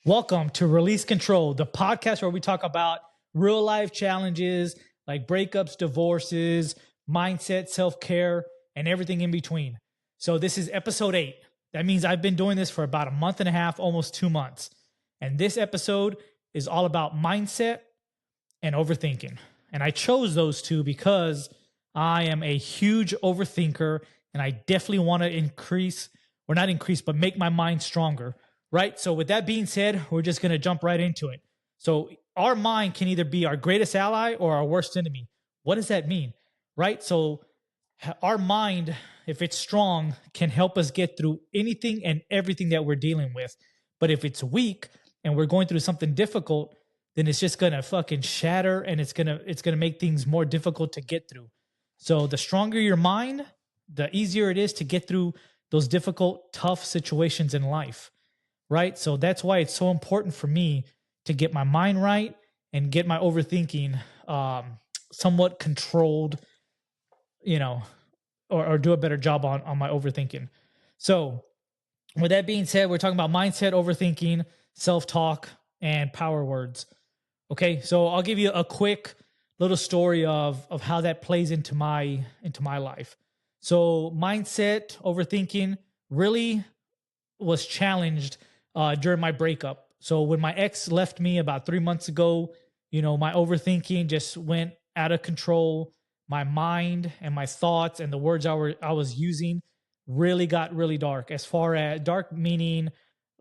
Welcome to Release Control, the podcast where we talk about real life challenges like breakups, divorces, mindset, self care, and everything in between. So, this is episode 8. That means I've been doing this for about a month and a half, almost 2 months. And this episode is all about mindset and overthinking. And I chose those two because I am a huge overthinker and I definitely want to make my mind stronger. Right. So, with that being said, we're just going to jump right into it. So, our mind can either be our greatest ally or our worst enemy. What does that mean? Right. So, our mind, if it's strong, can help us get through anything and everything that we're dealing with. But if it's weak and we're going through something difficult, then it's just going to fucking shatter and it's going to make things more difficult to get through. So, the stronger your mind, the easier it is to get through those difficult, tough situations in life. Right. So that's why it's so important for me to get my mind right and get my overthinking somewhat controlled, or do a better job on my overthinking. So with that being said, we're talking about mindset, overthinking, self-talk, and power words. Okay. So I'll give you a quick little story of how that plays into my life. So mindset, overthinking really was challenged during my breakup. So when my ex left me about 3 months ago, my overthinking just went out of control. My mind and my thoughts and the words I was using really got really dark. As far as dark meaning,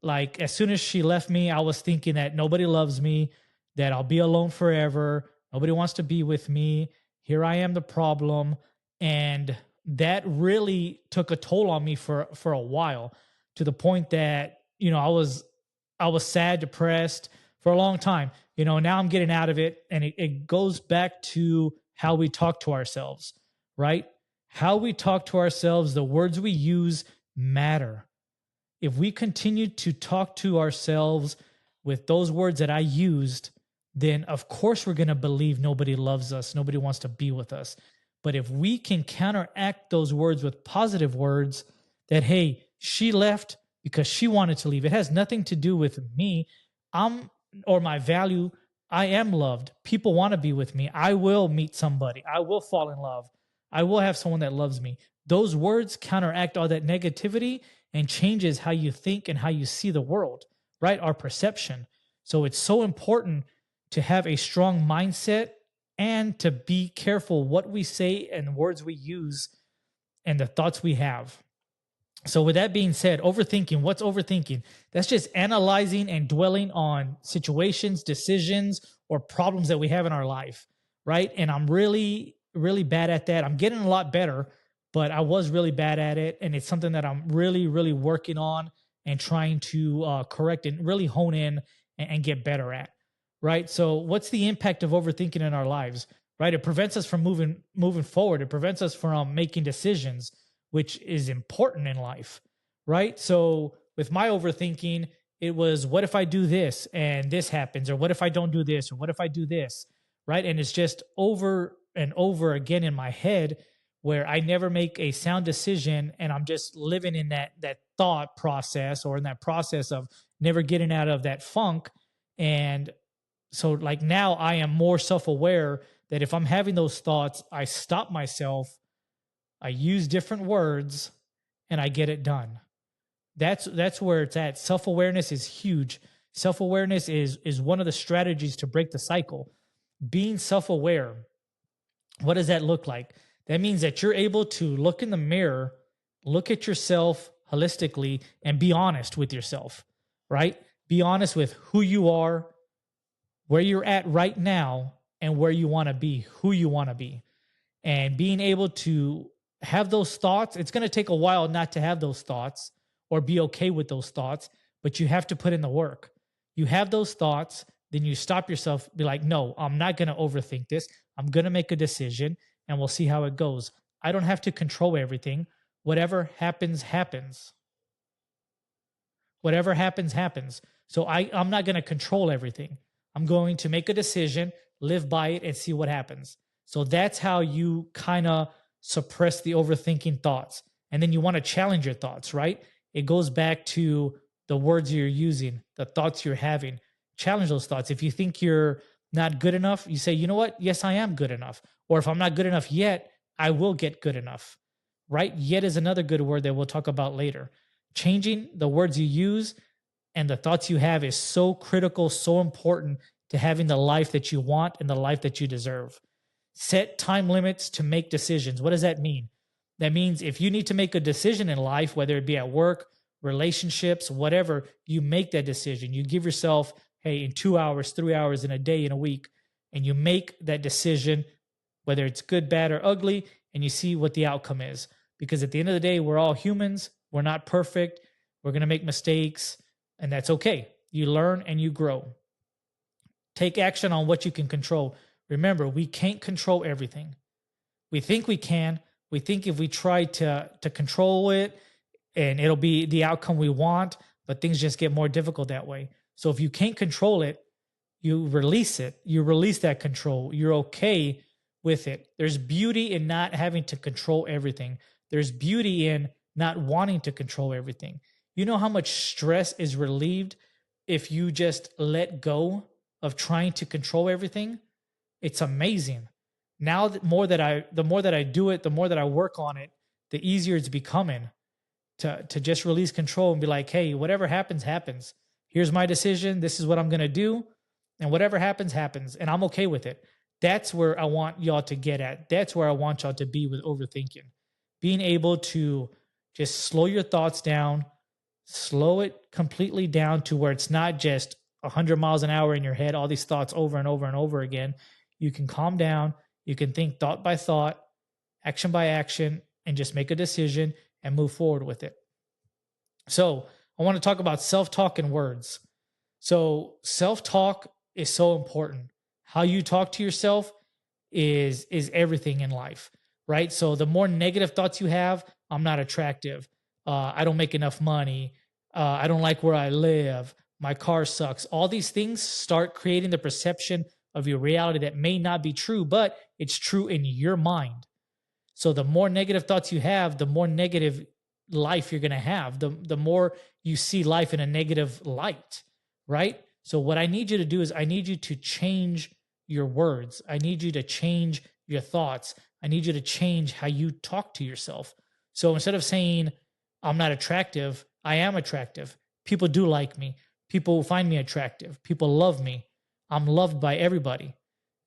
like as soon as she left me, I was thinking that nobody loves me, that I'll be alone forever. Nobody wants to be with me. Here I am, the problem. And that really took a toll on me for a while, to the point that I was sad, depressed for a long time. Now I'm getting out of it, and it goes back to how we talk to ourselves, right? How we talk to ourselves, the words we use matter. If we continue to talk to ourselves with those words that I used, then of course we're going to believe nobody loves us, nobody wants to be with us. But if we can counteract those words with positive words, that, hey, she left because she wanted to leave. It has nothing to do with me. Or my value. I am loved. People want to be with me. I will meet somebody. I will fall in love. I will have someone that loves me. Those words counteract all that negativity and changes how you think and how you see the world, right? Our perception. So it's so important to have a strong mindset and to be careful what we say and words we use and the thoughts we have. So with that being said, overthinking, what's overthinking? That's just analyzing and dwelling on situations, decisions, or problems that we have in our life, right? And I'm really, really bad at that. I'm getting a lot better, but I was really bad at it. And it's something that I'm really, really working on and trying to correct and really hone in and get better at, right? So what's the impact of overthinking in our lives, right? It prevents us from moving forward. It prevents us from making decisions, which is important in life, right? So with my overthinking, it was, what if I do this and this happens? Or what if I don't do this? Or what if I do this, right? And it's just over and over again in my head, where I never make a sound decision, and I'm just living in that thought process, or in that process of never getting out of that funk. And so like now I am more self-aware that if I'm having those thoughts, I stop myself, I use different words, and I get it done. That's where it's at. Self-awareness is huge. Self-awareness is one of the strategies to break the cycle. Being self-aware, what does that look like? That means that you're able to look in the mirror, look at yourself holistically, and be honest with yourself, right? Be honest with who you are, where you're at right now, and where you want to be, who you want to be. And being able to have those thoughts, it's going to take a while not to have those thoughts or be okay with those thoughts, but you have to put in the work. You have those thoughts, then you stop yourself, be like, no, I'm not going to overthink this. I'm going to make a decision and we'll see how it goes. I don't have to control everything. Whatever happens, happens. Whatever happens, happens. So I'm not going to control everything. I'm going to make a decision, live by it, and see what happens. So that's how you kind of suppress the overthinking thoughts. And then you want to challenge your thoughts, right? It goes back to the words you're using, the thoughts you're having. Challenge those thoughts. If you think you're not good enough, you say, you know what? Yes, I am good enough. Or if I'm not good enough yet, I will get good enough. Right? Yet is another good word that we'll talk about later. Changing the words you use and the thoughts you have is so critical, so important to having the life that you want and the life that you deserve. Set time limits to make decisions. What does that mean? That means if you need to make a decision in life, whether it be at work, relationships, whatever, you make that decision. You give yourself, hey, in 2 hours, 3 hours, in a day, in a week, and you make that decision, whether it's good, bad, or ugly, and you see what the outcome is. Because at the end of the day, we're all humans. We're not perfect. We're going to make mistakes, and that's okay. You learn and you grow. Take action on what you can control. Remember, we can't control everything. We think we can. We think if we try to control it and it'll be the outcome we want, but things just get more difficult that way. So if you can't control it, you release it. You release that control. You're okay with it. There's beauty in not having to control everything. There's beauty in not wanting to control everything. You know how much stress is relieved if you just let go of trying to control everything? It's amazing. Now, the more that I do it, the more that I work on it, the easier it's becoming to just release control and be like, hey, whatever happens, happens. Here's my decision. This is what I'm going to do. And whatever happens, happens. And I'm okay with it. That's where I want y'all to get at. That's where I want y'all to be with overthinking. Being able to just slow your thoughts down, slow it completely down to where it's not just 100 miles an hour in your head, all these thoughts over and over and over again. You can calm down. You can think thought by thought, action by action, and just make a decision and move forward with it. So I want to talk about self-talk and words. So self-talk is so important. How you talk to yourself is everything in life, right? So the more negative thoughts you have, I'm not attractive. I don't make enough money. I don't like where I live. My car sucks. All these things start creating the perception of your reality that may not be true, but it's true in your mind. So the more negative thoughts you have, the more negative life you're going to have, the more you see life in a negative light, right? So what I need you to do is I need you to change your words. I need you to change your thoughts. I need you to change how you talk to yourself. So instead of saying, I'm not attractive, I am attractive. People do like me. People find me attractive. People love me. I'm loved by everybody.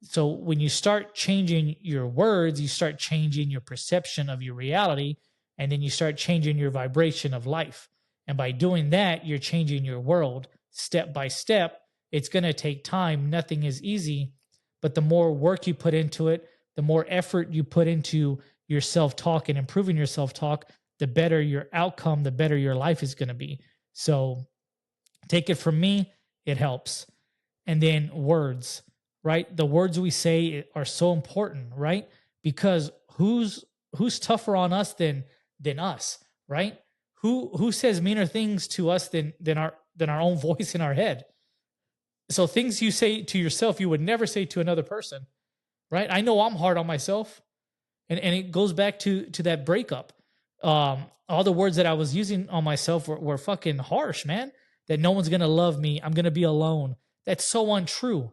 So when you start changing your words, you start changing your perception of your reality, and then you start changing your vibration of life. And by doing that, you're changing your world step by step. It's going to take time. Nothing is easy, but the more work you put into it, the more effort you put into your self-talk and improving your self-talk, the better your outcome, the better your life is going to be. So take it from me, it helps. And then words, right? The words we say are so important, right? Because who's tougher on us than us, right? Who says meaner things to us than our own voice in our head? So things you say to yourself, you would never say to another person, right? I know I'm hard on myself, and it goes back to that breakup. All the words that I was using on myself were fucking harsh, man. That no one's gonna love me. I'm gonna be alone. That's so untrue.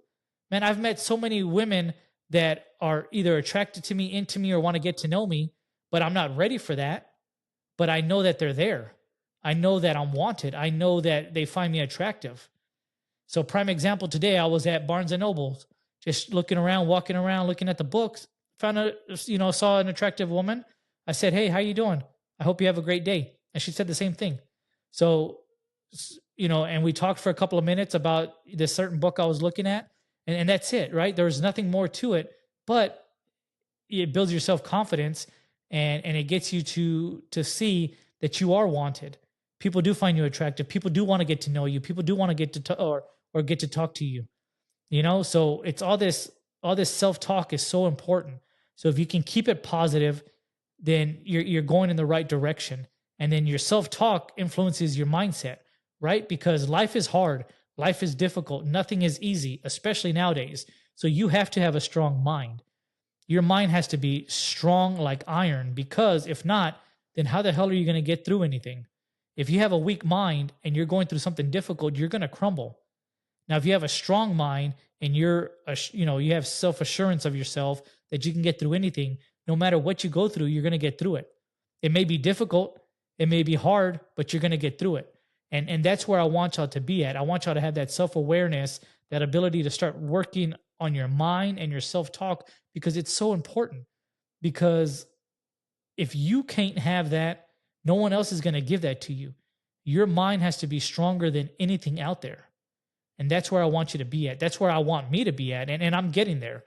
Man, I've met so many women that are either attracted to me, into me, or want to get to know me, but I'm not ready for that. But I know that they're there. I know that I'm wanted. I know that they find me attractive. So prime example, today I was at Barnes and Noble, just looking around, walking around, looking at the books, saw an attractive woman. I said, hey, how you doing? I hope you have a great day. And she said the same thing. So, and we talked for a couple of minutes about this certain book I was looking at, and that's it, right? There's nothing more to it, but it builds your self-confidence and it gets you to see that you are wanted. People do find you attractive. People do want to get to know you. People do want to get to or get to talk to you. So it's all this self-talk is so important. So if you can keep it positive, then you're going in the right direction. And then your self-talk influences your mindset, right? Because life is hard. Life is difficult. Nothing is easy, especially nowadays. So you have to have a strong mind. Your mind has to be strong like iron, because if not, then how the hell are you going to get through anything? If you have a weak mind and you're going through something difficult, you're going to crumble. Now, if you have a strong mind and you have self assurance of yourself that you can get through anything, no matter what you go through, you're going to get through it. It may be difficult, it may be hard, but you're going to get through it. And that's where I want y'all to be at. I want y'all to have that self awareness, that ability to start working on your mind and your self talk, because it's so important. Because if you can't have that, no one else is going to give that to you. Your mind has to be stronger than anything out there. And that's where I want you to be at. That's where I want me to be at. And I'm getting there.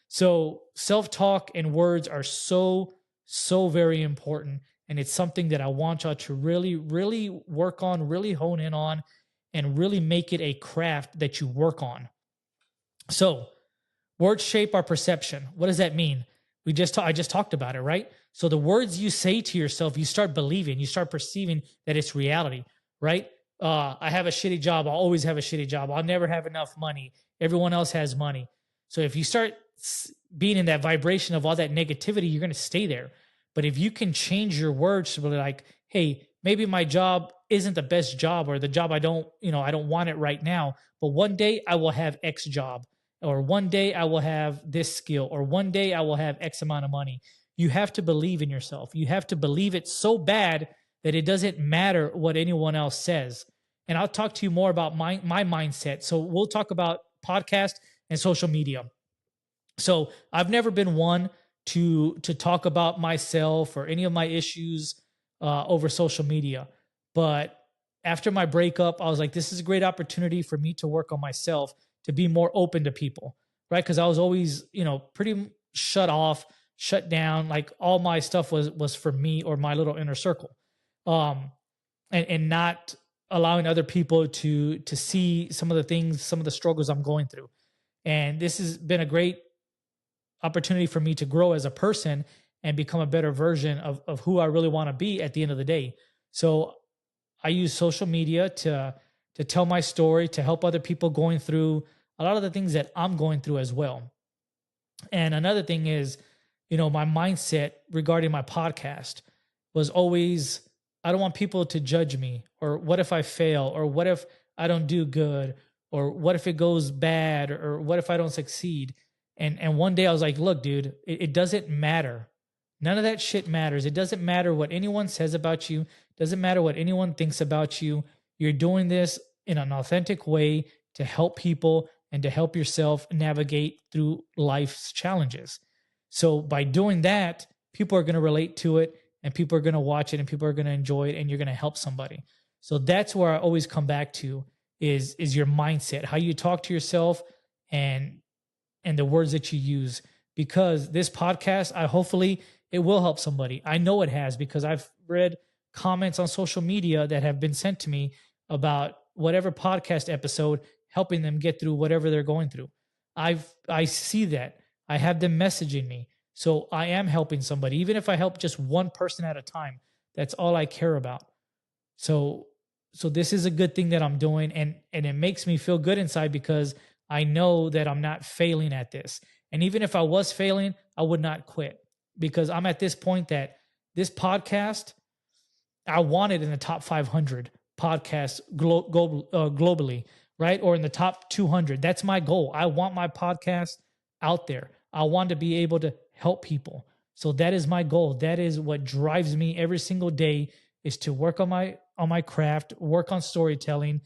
So self talk and words are so, so very important. And it's something that I want y'all to really, really work on, really hone in on, and really make it a craft that you work on. So, words shape our perception. What does that mean? I just talked about it, right? So the words you say to yourself, you start believing, you start perceiving that it's reality, right? I have a shitty job. I'll always have a shitty job. I'll never have enough money. Everyone else has money. So if you start being in that vibration of all that negativity, you're going to stay there. But if you can change your words to be like, hey, maybe my job isn't the best job, or the job I don't want it right now, but one day I will have X job, or one day I will have this skill, or one day I will have X amount of money. You have to believe in yourself. You have to believe it so bad that it doesn't matter what anyone else says. And I'll talk to you more about my mindset. So we'll talk about podcast and social media. So I've never been one to talk about myself or any of my issues over social media. But after my breakup, I was like, this is a great opportunity for me to work on myself, to be more open to people, right? Because I was always, pretty shut off, shut down. Like all my stuff was for me or my little inner circle, and not allowing other people to see some of the things, some of the struggles I'm going through. And this has been a great opportunity for me to grow as a person and become a better version of who I really want to be at the end of the day. So I use social media to tell my story, to help other people going through a lot of the things that I'm going through as well. And another thing is, my mindset regarding my podcast was always, I don't want people to judge me, or what if I fail, or what if I don't do good, or what if it goes bad, or what if I don't succeed. And one day I was like, look, dude, it doesn't matter. None of that shit matters. It doesn't matter what anyone says about you. It doesn't matter what anyone thinks about you. You're doing this in an authentic way to help people and to help yourself navigate through life's challenges. So by doing that, people are going to relate to it, and people are going to watch it, and people are going to enjoy it, and you're going to help somebody. So that's where I always come back to is your mindset, how you talk to yourself, and the words that you use. Because this podcast, hopefully it will help somebody. I know it has, because I've read comments on social media that have been sent to me about whatever podcast episode helping them get through whatever they're going through. I see that. I have them messaging me. So I am helping somebody. Even if I help just one person at a time, that's all I care about. So this is a good thing that I'm doing, and it makes me feel good inside, because I know that I'm not failing at this. And even if I was failing, I would not quit, because I'm at this point that this podcast, I want it in the top 500 podcasts globally, right? Or in the top 200. That's my goal. I want my podcast out there. I want to be able to help people. So that is my goal. That is what drives me every single day, is to work on my craft, work on storytelling,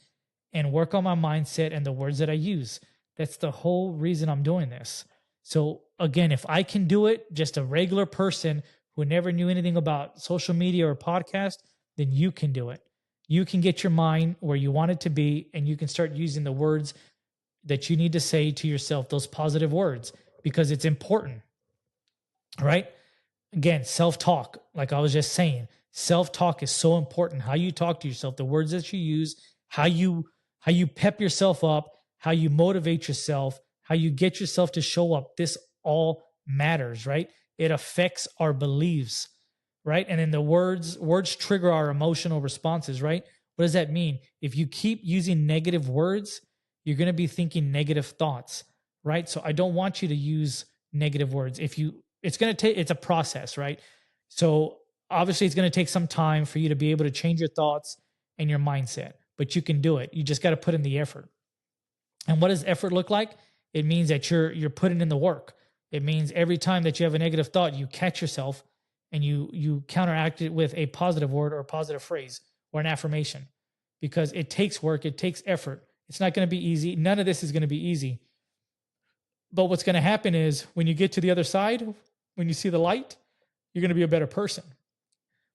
and work on my mindset and the words that I use. That's the whole reason I'm doing this. So again, if I can do it, just a regular person who never knew anything about social media or podcast, then you can do it. You can get your mind where you want it to be, and you can start using the words that you need to say to yourself, those positive words, because it's important, right? Again, self-talk, like I was just saying, self-talk is so important. How you talk to yourself, the words that you use, how you pep yourself up, how you motivate yourself, how you get yourself to show up. This all matters, right? It affects our beliefs, right? And then the words trigger our emotional responses, right? What does that mean? If you keep using negative words, you're going to be thinking negative thoughts, right? So I don't want you to use negative words. It's a process, right? So obviously it's going to take some time for you to be able to change your thoughts and your mindset. But you can do it. You just got to put in the effort. And what does effort look like? It means that you're putting in the work. It means every time that you have a negative thought, you catch yourself and you counteract it with a positive word or a positive phrase or an affirmation. Because it takes work, it takes effort. It's not going to be easy. None of this is going to be easy. But what's going to happen is when you get to the other side, when you see the light, you're going to be a better person.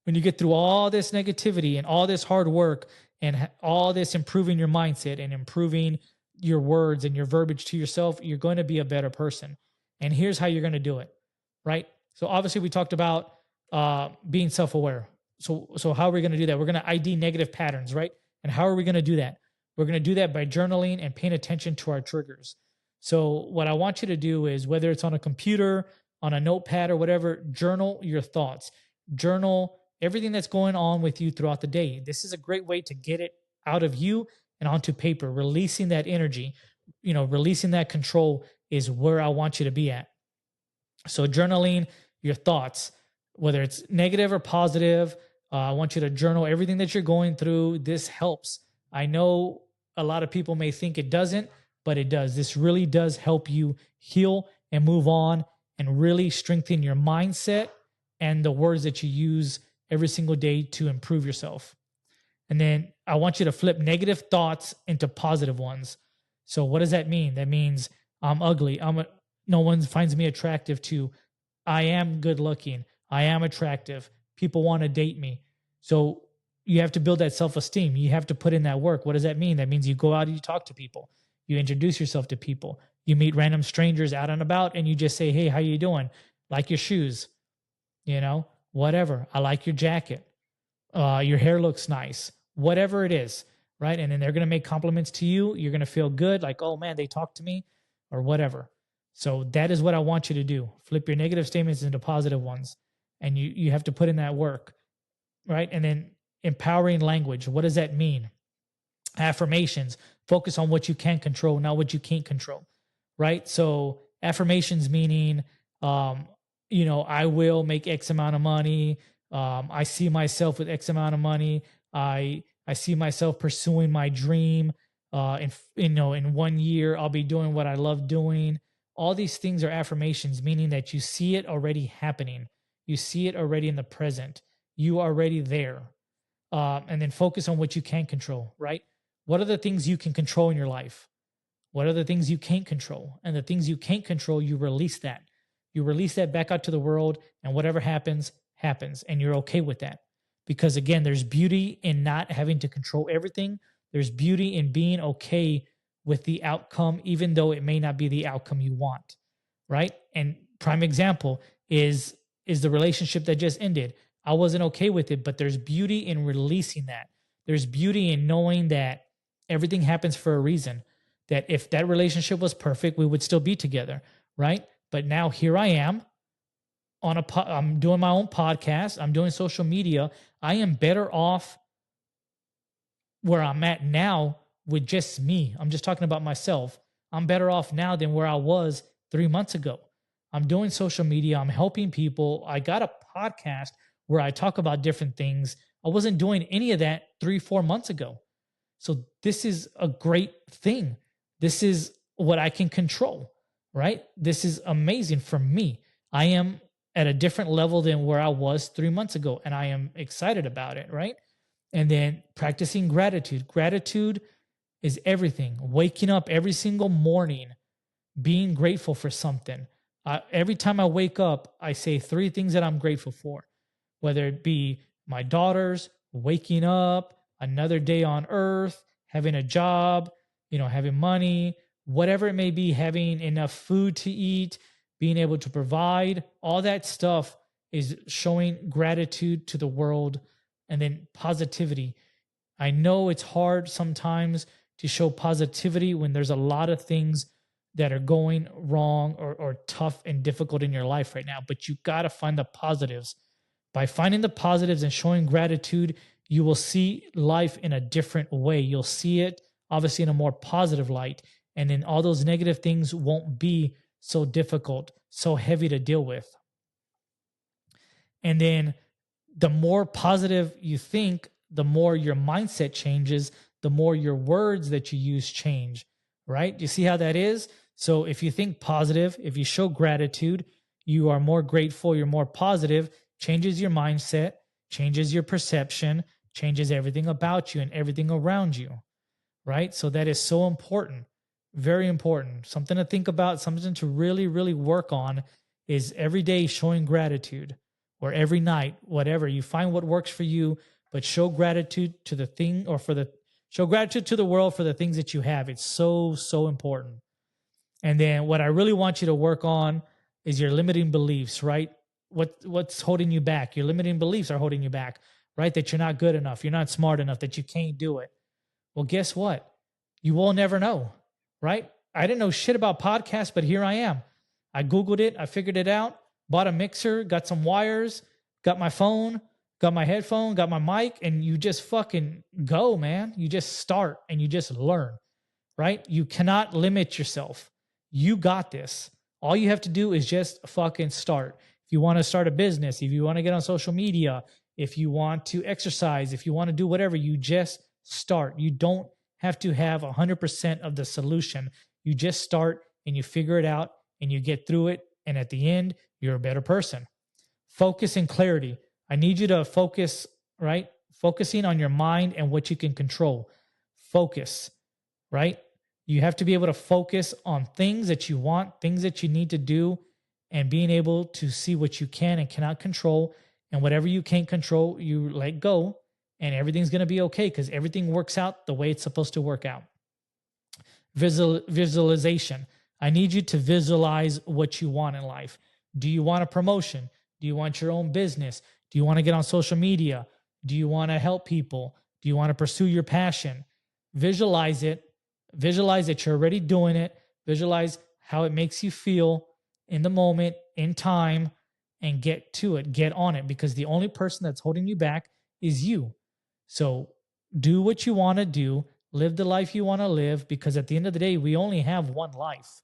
When you get through all this negativity and all this hard work and all this improving your mindset and improving your words and your verbiage to yourself, you're going to be a better person. And here's how you're going to do it, right? So obviously we talked about being self-aware. So how are we going to do that? We're going to ID negative patterns, right? And how are we going to do that? We're going to do that by journaling and paying attention to our triggers. So what I want you to do is, whether it's on a computer, on a notepad or whatever, journal your thoughts. Journal everything that's going on with you throughout the day. This is a great way to get it out of you and onto paper. Releasing that energy, releasing that control is where I want you to be at. So journaling your thoughts, whether it's negative or positive, I want you to journal everything that you're going through. This helps. I know a lot of people may think it doesn't, but it does. This really does help you heal and move on and really strengthen your mindset and the words that you use every single day to improve yourself. And then I want you to flip negative thoughts into positive ones. So what does that mean? That means I'm ugly. No one finds me attractive, to I am good looking. I am attractive. People want to date me. So you have to build that self-esteem. You have to put in that work. What does that mean? That means you go out and you talk to people. You introduce yourself to people. You meet random strangers out and about and you just say, hey, how you doing? Like your shoes, whatever. I like your jacket. Your hair looks nice. Whatever it is, right? And then they're going to make compliments to you. You're going to feel good, like, oh man, they talked to me or whatever. So that is what I want you to do. Flip your negative statements into positive ones. And you have to put in that work, right? And then empowering language. What does that mean? Affirmations. Focus on what you can control, not what you can't control, right? So affirmations meaning, I will make X amount of money. I see myself with X amount of money. I see myself pursuing my dream. In 1 year, I'll be doing what I love doing. All these things are affirmations, meaning that you see it already happening. You see it already in the present. You are already there. And then focus on what you can control, right? What are the things you can control in your life? What are the things you can't control? And the things you can't control, you release that. You release that back out to the world, and whatever happens, happens. And you're okay with that. Because again, there's beauty in not having to control everything. There's beauty in being okay with the outcome, even though it may not be the outcome you want, right? And prime example is the relationship that just ended. I wasn't okay with it, but there's beauty in releasing that. There's beauty in knowing that everything happens for a reason. That if that relationship was perfect, we would still be together, right? But now here I am I'm doing my own podcast. I'm doing social media. I am better off where I'm at now with just me. I'm just talking about myself. I'm better off now than where I was 3 months ago. I'm doing social media. I'm helping people. I got a podcast where I talk about different things. I wasn't doing any of that 3-4 months ago. So this is a great thing. This is what I can control, right? This is amazing for me. I am at a different level than where I was 3 months ago, and I am excited about it, right? And then practicing gratitude. Gratitude is everything. Waking up every single morning, being grateful for something. Every time I wake up, I say 3 things that I'm grateful for, whether it be my daughters, waking up, another day on earth, having a job, having money, whatever it may be, having enough food to eat, being able to provide. All that stuff is showing gratitude to the world. And then positivity. I know it's hard sometimes to show positivity when there's a lot of things that are going wrong or tough and difficult in your life right now, but you got to find the positives. By finding the positives and showing gratitude, you will see life in a different way. You'll see it obviously in a more positive light, and then all those negative things won't be so difficult, so heavy to deal with. And then the more positive you think, the more your mindset changes, the more your words that you use change, right? You see how that is? So if you think positive, if you show gratitude, you are more grateful, you're more positive, changes your mindset, changes your perception, changes everything about you and everything around you, right? So that is so important, very important. Something to think about, something to really, really work on is every day showing gratitude, or every night, whatever. You find what works for you, but show gratitude to the thing, or show gratitude to the world for the things that you have. It's so, so important. And then what I really want you to work on is your limiting beliefs, right? What's holding you back? Your limiting beliefs are holding you back, right? That you're not good enough, you're not smart enough, that you can't do it. Well, guess what? You will never know, right? I didn't know shit about podcasts, but here I am. I Googled it, I figured it out, bought a mixer, got some wires, got my phone, got my headphone, got my mic, and you just fucking go, man. You just start and you just learn, right? You cannot limit yourself. You got this. All you have to do is just fucking start. If you want to start a business, if you want to get on social media, if you want to exercise, if you want to do whatever, you just start. You don't have to have 100% of the solution. You just start and you figure it out and you get through it. And at the end, you're a better person. Focus and clarity. I need you to focus, right? Focusing on your mind and what you can control. Focus, right? You have to be able to focus on things that you want, things that you need to do, and being able to see what you can and cannot control. And whatever you can't control, you let go, and everything's going to be okay because everything works out the way it's supposed to work out. Visualization. I need you to visualize what you want in life. Do you want a promotion? Do you want your own business? Do you want to get on social media? Do you want to help people? Do you want to pursue your passion? Visualize it. Visualize that you're already doing it. Visualize how it makes you feel in the moment, in time, and get to it. Get on it, because the only person that's holding you back is you. So do what you want to do. Live the life you want to live, because at the end of the day, we only have one life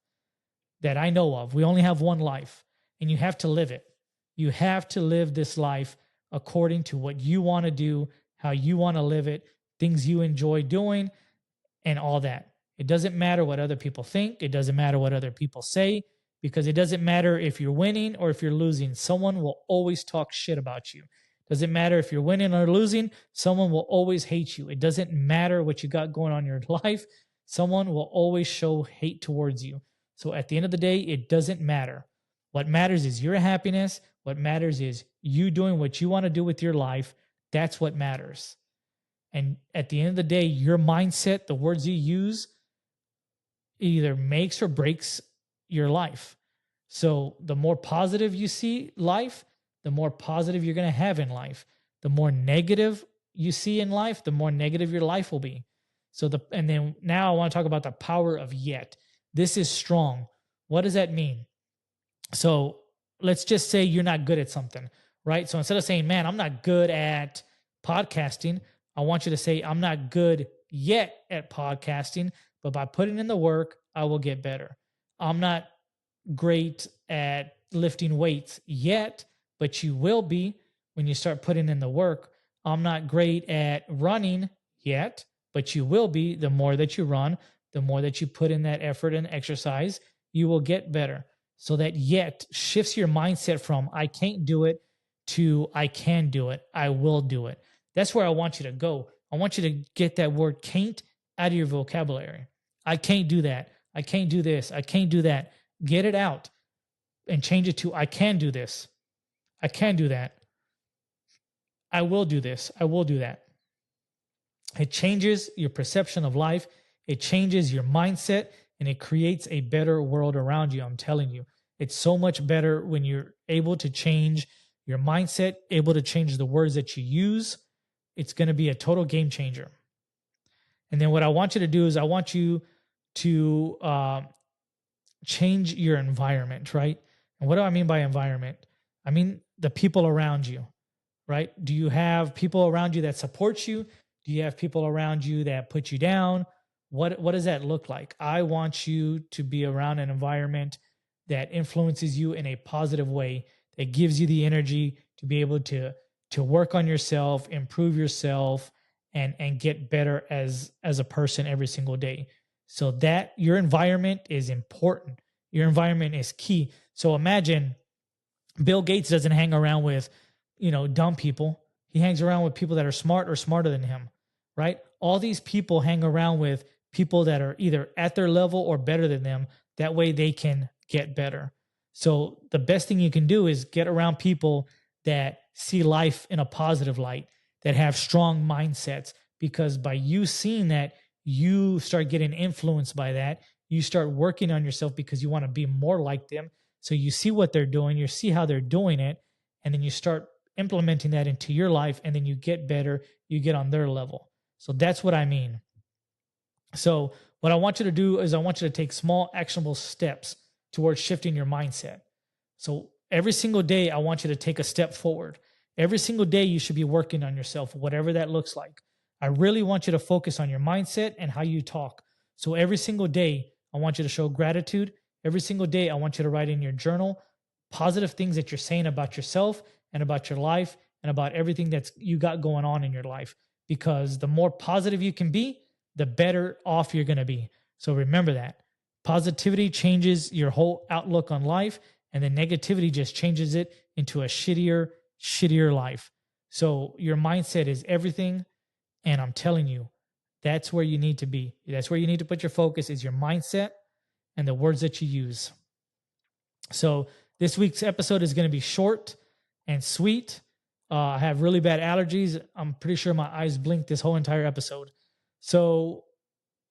that I know of. We only have one life, and you have to live it. You have to live this life according to what you want to do, how you want to live it, things you enjoy doing, and all that. It doesn't matter what other people think. It doesn't matter what other people say, because it doesn't matter if you're winning or if you're losing. Someone will always talk shit about you. Doesn't matter if you're winning or losing. Someone will always hate you. It doesn't matter what you got going on in your life. Someone will always show hate towards you. So at the end of the day, it doesn't matter. What matters is your happiness. What matters is you doing what you want to do with your life. That's what matters. And at the end of the day, your mindset, the words you use, either makes or breaks your life. So the more positive you see life, the more positive you're going to have in life. The more negative you see in life, the more negative your life will be. And then now I want to talk about the power of yet. This is strong. What does that mean? So let's just say you're not good at something, right? So instead of saying, man, I'm not good at podcasting, I want you to say, I'm not good yet at podcasting, but by putting in the work, I will get better. I'm not great at lifting weights yet, but you will be when you start putting in the work. I'm not great at running yet, but you will be. The more that you run, the more that you put in that effort and exercise, you will get better. So that yet shifts your mindset from I can't do it to I can do it. I will do it. That's where I want you to go. I want you to get that word can't out of your vocabulary. I can't do that. I can't do this. I can't do that. Get it out and change it to I can do this. I can do that. I will do this. I will do that. It changes your perception of life. It changes your mindset, and it creates a better world around you. I'm telling you, it's so much better when you're able to change your mindset, able to change the words that you use. It's going to be a total game changer. And then what I want you to do is I want you to change your environment, right? And what do I mean by environment? I mean the people around you, right? Do you have people around you that support you? Do you have people around you that put you down? What does that look like? I want you to be around an environment that influences you in a positive way, that gives you the energy to be able to work on yourself, improve yourself, and get better as a person every single day. So that your environment is important. Your environment is key. So imagine Bill Gates doesn't hang around with, dumb people. He hangs around with people that are smart or smarter than him, right? All these people hang around with people that are either at their level or better than them. That way they can get better. So the best thing you can do is get around people that see life in a positive light, that have strong mindsets, because by you seeing that, you start getting influenced by that. You start working on yourself because you want to be more like them. So you see what they're doing, you see how they're doing it, and then you start implementing that into your life, and then you get better, you get on their level. So that's what I mean. So what I want you to do is I want you to take small actionable steps towards shifting your mindset. So every single day, I want you to take a step forward. Every single day, you should be working on yourself, whatever that looks like. I really want you to focus on your mindset and how you talk. So every single day, I want you to show gratitude. Every single day, I want you to write in your journal positive things that you're saying about yourself and about your life and about everything that's you got going on in your life. Because the more positive you can be, the better off you're going to be. So remember that. Positivity changes your whole outlook on life, and then negativity just changes it into a shittier life. So your mindset is everything. And I'm telling you, that's where you need to be. That's where you need to put your focus, is your mindset and the words that you use. So this week's episode is going to be short and sweet. I have really bad allergies. I'm pretty sure my eyes blinked this whole entire episode. So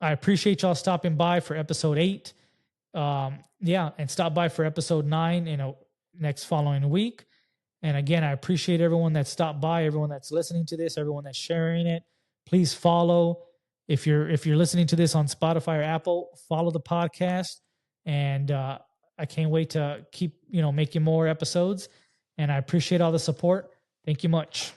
I appreciate y'all stopping by for episode 8. And stop by for episode 9 next following week. And again, I appreciate everyone that stopped by, everyone that's listening to this, everyone that's sharing it. Please follow. If you're listening to this on Spotify or Apple, follow the podcast. And I can't wait to keep making more episodes. And I appreciate all the support. Thank you much.